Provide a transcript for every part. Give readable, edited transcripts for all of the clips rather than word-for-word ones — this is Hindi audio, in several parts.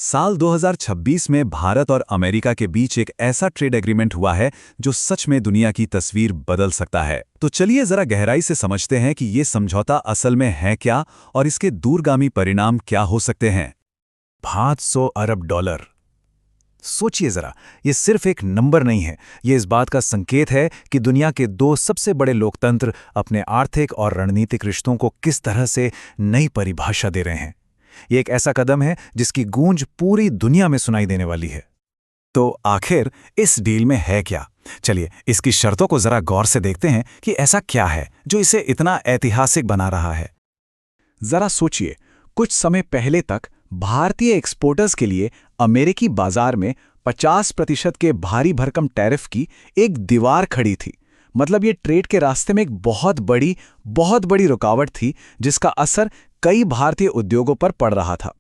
साल 2026 में भारत और अमेरिका के बीच एक ऐसा ट्रेड एग्रीमेंट हुआ है जो सच में दुनिया की तस्वीर बदल सकता है। तो चलिए जरा गहराई से समझते हैं कि ये समझौता असल में है क्या और इसके दूरगामी परिणाम क्या हो सकते हैं। 500 अरब डॉलर। सोचिए जरा, ये सिर्फ एक नंबर नहीं है, ये इस बात का संकेत है कि दुनिया के दो सबसे बड़े लोकतंत्र अपने आर्थिक और रणनीतिक रिश्तों को किस तरह से नई परिभाषा दे रहे हैं। ये एक ऐसा कदम है जिसकी गूंज पूरी दुनिया में सुनाई देने वाली है। तो आखिर इस डील में है क्या? चलिए इसकी शर्तों को जरा गौर से देखते हैं कि ऐसा क्या है जो इसे इतना ऐतिहासिक बना रहा है। जरा सोचिए, कुछ समय पहले तक भारतीय एक्सपोर्टर्स के लिए अमेरिकी बाजार में 50% के भारी भरकम टैरिफ की एक दीवार खड़ी थी। मतलब ये ट्रेड के रास्ते में एक बहुत बड़ी रुकावट थी जिसका असर कई भारतीय उद्योगों पर पड़ रहा था।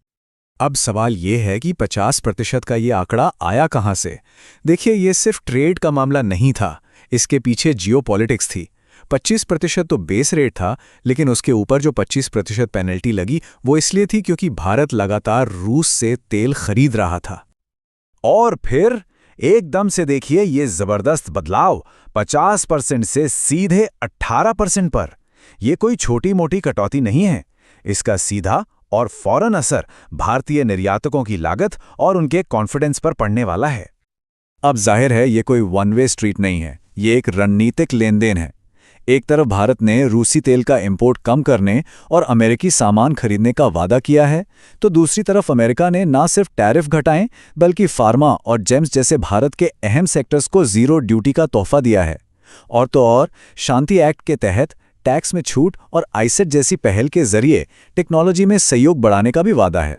अब सवाल ये है कि 50% का ये आंकड़ा आया कहाँ से? देखिए, ये सिर्फ ट्रेड का मामला नहीं था, इसके पीछे जियोपॉलिटिक्स थी। 25% तो बेस रेट था, लेकिन उसके ऊपर जो 25% पेनल्टी लगी वो इसलिए थी क्योंकि भारत लगातार रूस से तेल खरीद रहा था। और फिर एकदम से देखिए ये जबरदस्त बदलाव, 50% से सीधे 18% पर। यह कोई छोटी मोटी कटौती नहीं है, इसका सीधा और फौरन असर भारतीय निर्यातकों की लागत और उनके कॉन्फिडेंस पर पड़ने वाला है। अब जाहिर है ये कोई वन वे स्ट्रीट नहीं है, ये एक रणनीतिक लेनदेन है। एक तरफ भारत ने रूसी तेल का इंपोर्ट कम करने और अमेरिकी सामान खरीदने का वादा किया है, तो दूसरी तरफ अमेरिका ने ना सिर्फ टैरिफ घटाएं बल्कि फार्मा और जेम्स जैसे भारत के अहम सेक्टर्स को जीरो ड्यूटी का तोहफा दिया है। और तो और शांति एक्ट के तहत टैक्स में छूट और आईसेट जैसी पहल के जरिए टेक्नोलॉजी में सहयोग बढ़ाने का भी वादा है।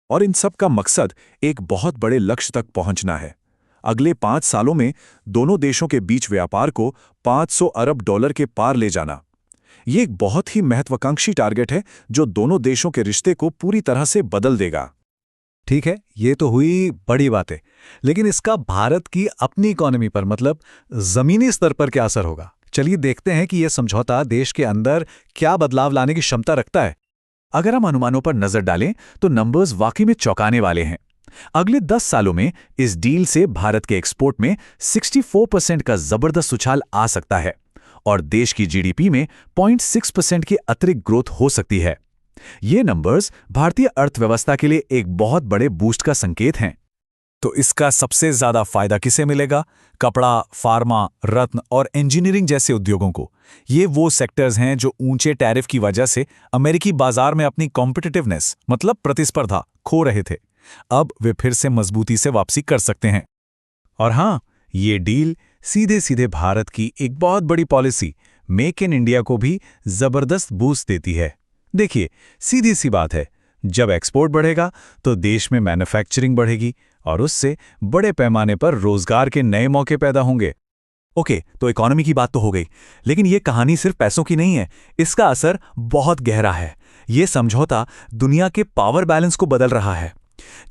और इन सब का मकसद एक बहुत बड़े लक्ष्य तक पहुंचना है। अगले 5 सालों में दोनों देशों के बीच व्यापार को 500 अरब डॉलर के पार ले जाना। ये एक बहुत ही महत्वाकांक्षी टारगेट है जो दोनों देशों के रिश्ते को पूरी तरह से बदल देगा। ठीक है, ये तो हुई बड़ी बातें, लेकिन इसका भारत की अपनी इकोनॉमी पर मतलब जमीनी स्तर पर क्या असर होगा? चलिए देखते हैं कि यह समझौता देश के अंदर क्या बदलाव लाने की क्षमता रखता है। अगर हम अनुमानों पर नजर डालें तो नंबर्स वाकई में चौंकाने वाले हैं। अगले 10 सालों में इस डील से भारत के एक्सपोर्ट में 64% का जबरदस्त उछाल आ सकता है और देश की जीडीपी में 0.6% की अतिरिक्त ग्रोथ हो सकती है। ये नंबर्स भारतीय अर्थव्यवस्था के लिए एक बहुत बड़े बूस्ट का संकेत हैं। तो इसका सबसे ज्यादा फायदा किसे मिलेगा? कपड़ा, फार्मा, रत्न और इंजीनियरिंग जैसे उद्योगों को। ये वो सेक्टर्स हैं जो ऊंचे टैरिफ की वजह से अमेरिकी बाजार में अपनी कॉम्पिटिटिवनेस मतलब प्रतिस्पर्धा खो रहे थे। अब वे फिर से मजबूती से वापसी कर सकते हैं। और हां, ये डील सीधे सीधे भारत की एक बहुत बड़ी पॉलिसी मेक इन इंडिया को भी जबरदस्त बूस्ट देती है। देखिए, सीधी सी बात है, जब एक्सपोर्ट बढ़ेगा तो देश में मैन्युफैक्चरिंग बढ़ेगी और उससे बड़े पैमाने पर रोजगार के नए मौके पैदा होंगे। ओके, तो इकोनॉमी की बात तो हो गई, लेकिन ये कहानी सिर्फ पैसों की नहीं है, इसका असर बहुत गहरा है। ये समझौता दुनिया के पावर बैलेंस को बदल रहा है।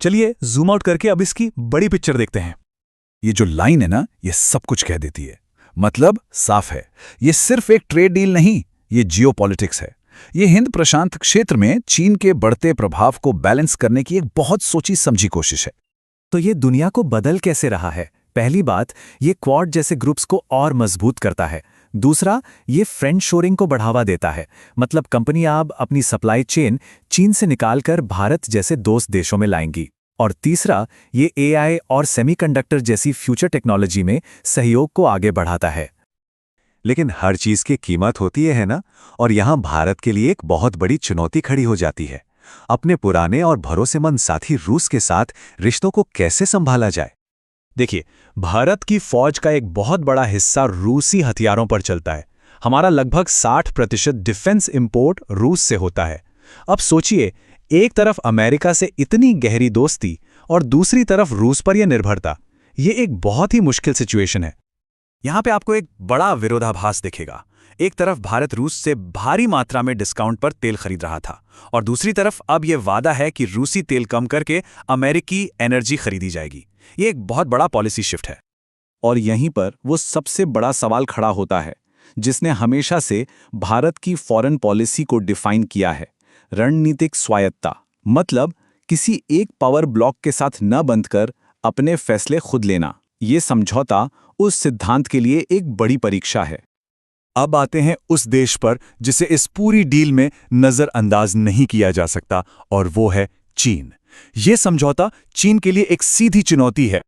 चलिए जूम आउट करके अब इसकी बड़ी पिक्चर देखते हैं। ये जो लाइन है ना, ये सब कुछ कह देती है। मतलब साफ है, ये सिर्फ एक ट्रेड डील नहीं, ये जियोपॉलिटिक्स है। ये हिंद प्रशांत क्षेत्र में चीन के बढ़ते प्रभाव को बैलेंस करने की एक बहुत सोची समझी कोशिश है। तो ये दुनिया को बदल कैसे रहा है? पहली बात, ये क्वाड जैसे ग्रुप्स को और मजबूत करता है। दूसरा, ये फ्रेंड शोरिंग को बढ़ावा देता है। मतलब कंपनियां अब अपनी सप्लाई चेन चीन से निकालकर भारत जैसे दोस्त देशों में लाएंगी। और तीसरा, ये एआई और सेमीकंडक्टर जैसी फ्यूचर टेक्नोलॉजी में सहयोग को आगे बढ़ाता है। लेकिन हर चीज की कीमत होती है ना, और यहां भारत के लिए एक बहुत बड़ी चुनौती खड़ी हो जाती है। अपने पुराने और भरोसेमंद साथी रूस के साथ रिश्तों को कैसे संभाला जाए? देखिए, भारत की फौज का एक बहुत बड़ा हिस्सा रूसी हथियारों पर चलता है। हमारा लगभग 60% डिफेंस इंपोर्ट रूस से होता है। अब सोचिए, एक तरफ अमेरिका से इतनी गहरी दोस्ती और दूसरी तरफ रूस पर यह निर्भरता। ये एक बहुत ही मुश्किल सिचुएशन है। यहां पे आपको एक बड़ा विरोधाभास दिखेगा। एक तरफ भारत रूस से भारी मात्रा में डिस्काउंट पर तेल खरीद रहा था और दूसरी तरफ अब यह वादा है कि रूसी तेल कम करके अमेरिकी एनर्जी खरीदी जाएगी। ये एक बहुत बड़ा पॉलिसी शिफ्ट है। और यहीं पर वो सबसे बड़ा सवाल खड़ा होता है जिसने हमेशा से भारत की फॉरेन पॉलिसी को डिफाइन किया है, रणनीतिक स्वायत्ता। मतलब किसी एक पावर ब्लॉक के साथ न बंधकर अपने फैसले खुद लेना, ये समझौता उस सिद्धांत के लिए एक बड़ी परीक्षा है। अब आते हैं उस देश पर जिसे इस पूरी डील में नजरअंदाज नहीं किया जा सकता, और वो है चीन। ये समझौता चीन के लिए एक सीधी चुनौती है।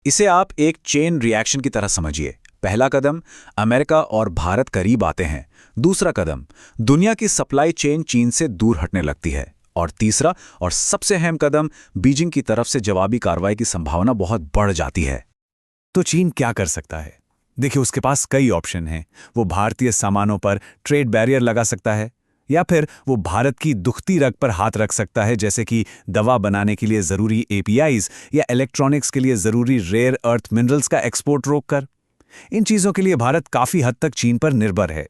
इसे आप एक चेन रिएक्शन की तरह समझिए। पहला कदम, अमेरिका और भारत करीब आते हैं। दूसरा कदम, दुनिया की सप्लाई चेन चीन से दूर हटने लगती है। और तीसरा और सबसे अहम कदम, बीजिंग की तरफ से जवाबी कार्रवाई की संभावना बहुत बढ़ जाती है। तो चीन क्या कर सकता है? देखिए, उसके पास कई ऑप्शन हैं। वो भारतीय सामानों पर ट्रेड बैरियर लगा सकता है, या फिर वो भारत की दुखती रग पर हाथ रख सकता है, जैसे कि दवा बनाने के लिए ज़रूरी APIs या इलेक्ट्रॉनिक्स के लिए ज़रूरी रेयर अर्थ मिनरल्स का एक्सपोर्ट रोककर। इन चीज़ों के लिए भारत काफ़ी हद तक चीन पर निर्भर है।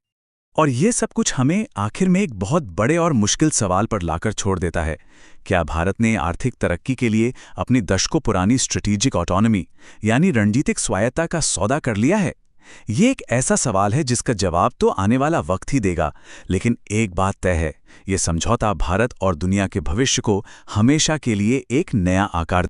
और ये सब कुछ हमें आखिर में एक बहुत बड़े और मुश्किल सवाल पर लाकर छोड़ देता है। क्या भारत ने आर्थिक तरक्की के लिए अपनी दशकों पुरानी स्ट्रेटेजिक ऑटोनॉमी यानी रणनीतिक स्वायत्तता का सौदा कर लिया है? ये एक ऐसा सवाल है जिसका जवाब तो आने वाला वक्त ही देगा, लेकिन एक बात तय है, ये समझौता भारत और दुनिया के भविष्य को हमेशा के लिए एक नया आकार